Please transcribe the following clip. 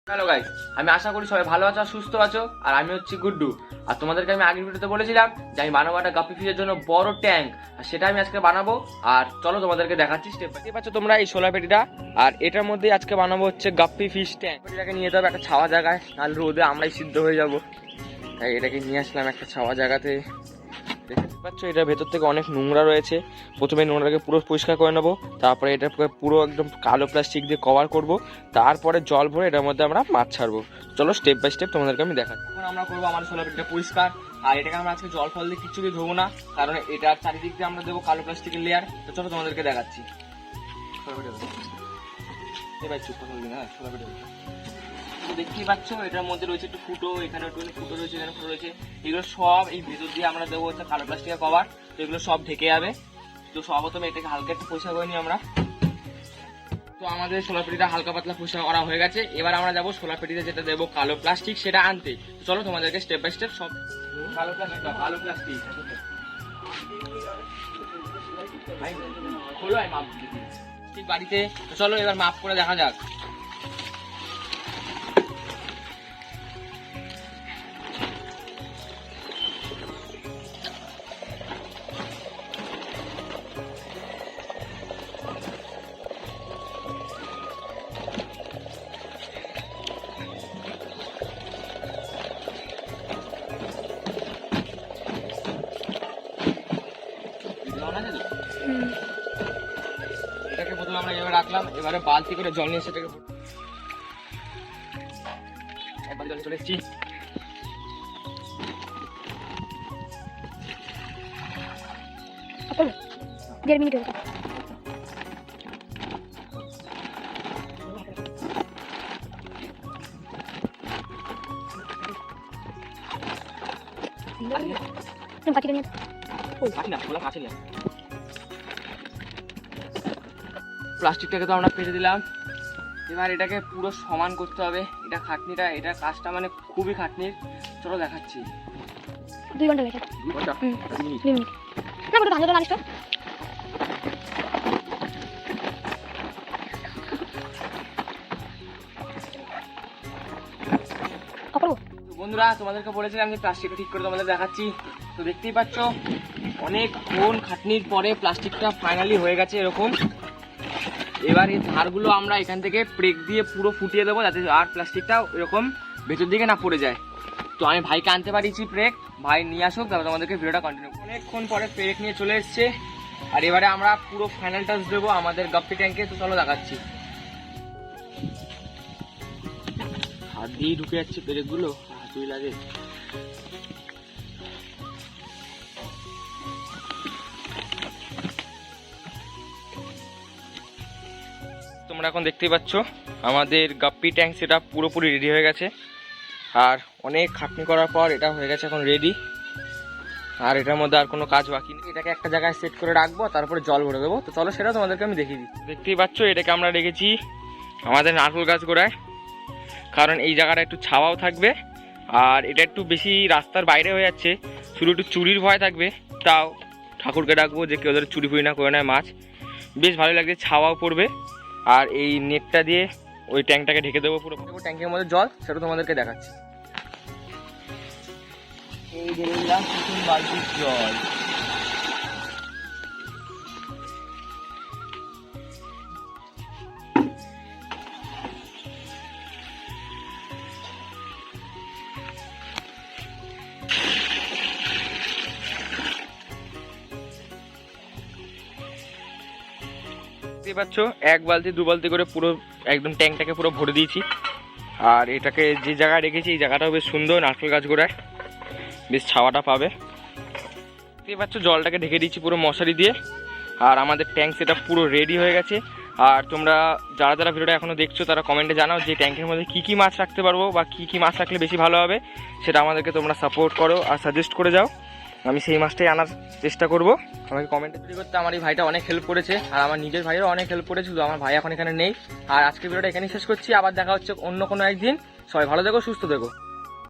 Hello guys, আমি আশা করি সবাই ভালো আছো আর সুস্থ আছো। আর আমি হচ্ছি গুড্ডু। আর তোমাদেরকে আমি আগের ভিডিওতে বলেছিলাম যে আমি বানাবো একটা গাপ্পি ফিশের জন্য বড় ট্যাঙ্ক, আর সেটা আমি আজকে বানাবো। আর চলো তোমাদেরকে দেখাচ্ছি স্টেপ বাই স্টেপ। পাচ্ছ তোমরা এই সোলার পেটিটা, আর এটার মধ্যে আজকে বানাবো হচ্ছে গাপ্পি ফিশ ট্যাঙ্ক। এটাকে নিয়ে যেতে হবে একটা ছাওয়া জায়গায়, নাহলে রোদে আমরাই সিদ্ধ হয়ে যাবো। তাই এটাকে নিয়ে আসলাম একটা ছাওয়া জায়গাতে। দেখতে পাচ্ছ এটা ভেতর থেকে অনেক নোংরা রয়েছে। প্রথমে নোংরাটাকে পুরো পরিষ্কার করে নেবো, তারপরে এটা পুরো একদম কালো প্লাস্টিক দিয়ে কভার করব, তারপরে জল ভরে এটার মধ্যে আমরা মাছ ছাড়বো। চলো স্টেপ বাই স্টেপ তোমাদেরকে আমি দেখাচ্ছি। এখন আমরা করবো আমাদের সোলার পেটিটা পরিষ্কার। আর এটাকে আমরা আজকে জল ফল দিয়ে কিছু দিয়ে ধোবো না, কারণ এটার চারিদিক দিয়ে আমরা দেবো কালো প্লাস্টিকের লেয়ার। তো চলো তোমাদেরকে দেখাচ্ছি। দেখতেই পাচ্ছ এটার মধ্যে রয়েছে একটু ফুটো, এখানে একটু ফুটো রয়েছে, এখানে ফুটো রয়েছে। এগুলো সব এই ভেতর দিয়ে আমরা দেবো হচ্ছে কালো প্লাস্টিকের কভার। তো এগুলো সব ঢেকে যাবে। তো সর্বপ্রথমে এটাকে হালকা একটু পরিষ্কার করে নিই আমরা। তো আমাদের সোলার পেটিটা হালকা পাতলা পরিষ্কার করা হয়ে গেছে। এবার আমরা যাবো সোলার পেটিতে যেটা দেবো কালো প্লাস্টিক সেটা আনতে। চলো তোমাদেরকে স্টেপ বাই স্টেপ সব কালো প্লাস্টিক খোলো মাপ ঠিক বাড়িতে। তো চলো এবার মাপ করে দেখা যাক। এটাকে প্রথমে আমরা এভাবে রাখলাম, এবারে বালতি করে জল নিয়ে সেটাকে একবার জল চলে এসেছি। দেড় মিনিট হয়ে প্লাস্টিকটাকে তো আমরা পেরে দিলাম। এবার এটাকে পুরো সমান করতে হবে। এটা খাটনিটা, এটা কাজটা মানে খুবই খাটনির। চলো দেখাচ্ছি। 2 ঘন্টা হয়েছে। 2 ঘন্টা 2 মিনিট না বড় ভালো লাগিস তো। বন্ধুরা তোমাদেরকে বলেছিলাম যে প্লাস্টিকটা ঠিক করে তোমাদের দেখাচ্ছি। তো দেখতেই পাচ্ছ অনেকক্ষণ খাটনির পরে প্লাস্টিকটা ফাইনালি হয়ে গেছে এরকম। এবার এই ধারগুলো আমরা এখান থেকে প্রেক দিয়ে পুরো ফুটিয়ে দেবো, যাতে আর প্লাস্টিকটা এরকম ভেতর দিকে না পড়ে যায়। তো আমি ভাইকে আনতে পারিছি প্রেক, ভাই নিয়ে আসুক, তারপর তোমাদেরকে ভিডিওটা কন্টিনিউ। অনেকক্ষণ পরে প্রেক নিয়ে চলে এসছে। আর এবারে আমরা পুরো ফাইনাল টাচ দেবো আমাদের গাপ্পি ট্যাঙ্কে। তো চলো দেখাচ্ছি। হাত দিয়েই ঢুকে যাচ্ছে পেরেকগুলো, হাতুই লাগে। তোমরা এখন দেখতেই পাচ্ছ আমাদের গাপ্পি ট্যাঙ্ক সেটা পুরোপুরি রেডি হয়ে গেছে। আর অনেক খাটনি করার পর এটা হয়ে গেছে এখন রেডি। আর এটার মধ্যে আর কোনো কাজ বাকি নেই। এটাকে একটা জায়গায় সেট করে রাখবো, তারপরে জল ভরে দেবো। তো চলো সেটা তোমাদেরকে আমি দেখিয়ে দিই। দেখতেই পাচ্ছ এটাকে আমরা রেখেছি আমাদের নারকেল গাছ গোড়ায়, কারণ এই জায়গাটা একটু ছাওয়াও থাকবে। আর এটা একটু বেশি রাস্তার বাইরে হয়ে যাচ্ছে, শুধু একটু চুরির ভয় থাকবে। তাও ঠাকুরকে ডাকবো যে কেউ ওদের চুরি ফুরি না করে নেয় মাছ। বেশ ভালো লাগছে, ছাওয়াও পড়বে। আর এই নেটটা দিয়ে ওই ট্যাঙ্কটাকে ঢেকে দেবো পুরো। ট্যাঙ্কের মধ্যে জল, সেটা তোমাদেরকে দেখাচ্ছি। এই ঢেলে দিলাম প্রথম বালতির জল। দেখতে পাচ্ছ 1 বালতি 2 বালতি করে পুরো একদম ট্যাঙ্কটাকে পুরো ভরে দিয়েছি। আর এটাকে যে জায়গায় রেখেছি এই জায়গাটাও বেশ সুন্দর, নারকেল গাছ গোড়ায় বেশ ছাওয়াটা পাবে। দেখতে পাচ্ছ জলটাকে ঢেকে দিচ্ছি পুরো মশারি দিয়ে। আর আমাদের ট্যাঙ্ক সেটা পুরো রেডি হয়ে গেছে। আর তোমরা যারা যারা ভিডিওটা এখনও দেখছো তারা কমেন্টে জানাও যে ট্যাঙ্কের মধ্যে কী কী মাছ রাখতে পারবো বা কী কী মাছ রাখলে বেশি ভালো হবে, সেটা আমাদেরকে তোমরা সাপোর্ট করো আর সাজেস্ট করে যাও। আমি সেই মাছটাই আনার চেষ্টা করবো। আমাকে কমেন্টে তৈরি করতে আমার এই ভাইটা অনেক হেল্প করেছে, আর আমার নিজের ভাইয়েরও অনেক হেল্প করেছে, শুধু আমার ভাই এখন এখানে নেই। আর আজকের ভিডিওটা এখানেই শেষ করছি। আবার দেখা হচ্ছে অন্য কোনো একদিন। সবাই ভালো থেকো, সুস্থ থেকো।